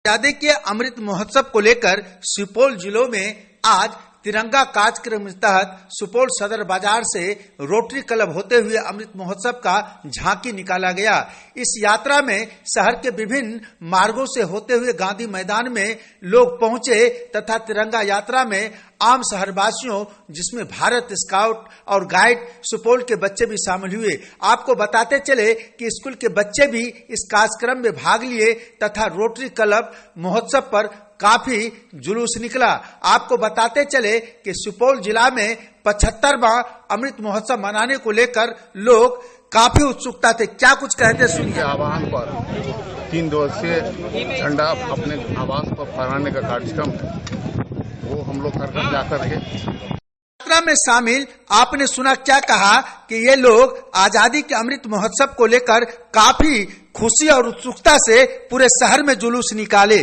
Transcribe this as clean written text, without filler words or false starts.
आजादी के अमृत महोत्सव को लेकर सुपौल जिलों में आज तिरंगा कार्यक्रम के तहत सुपौल सदर बाजार से रोटरी क्लब होते हुए अमृत महोत्सव का झांकी निकाला गया। इस यात्रा में शहर के विभिन्न मार्गों से होते हुए गांधी मैदान में लोग पहुंचे तथा तिरंगा यात्रा में आम शहरवासियों जिसमें भारत स्काउट और गाइड सुपौल के बच्चे भी शामिल हुए। आपको बताते चले कि स्कूल के बच्चे भी इस कार्यक्रम में भाग लिए तथा रोटरी क्लब महोत्सव पर काफी जुलूस निकला। आपको बताते चले कि सुपौल जिला में 75वां अमृत महोत्सव मनाने को लेकर लोग काफी उत्सुकता थे। क्या कुछ कहते सुनिए। आह्वान पर 3 दिवसीय झंडा अपने आवास पर फहराने का कार्यक्रम है, वो हम लोग कर जाकर रहे। यात्रा में शामिल आपने सुना क्या कहा कि ये लोग आजादी के अमृत महोत्सव को लेकर काफी खुशी और उत्सुकता से पूरे शहर में जुलूस निकाले।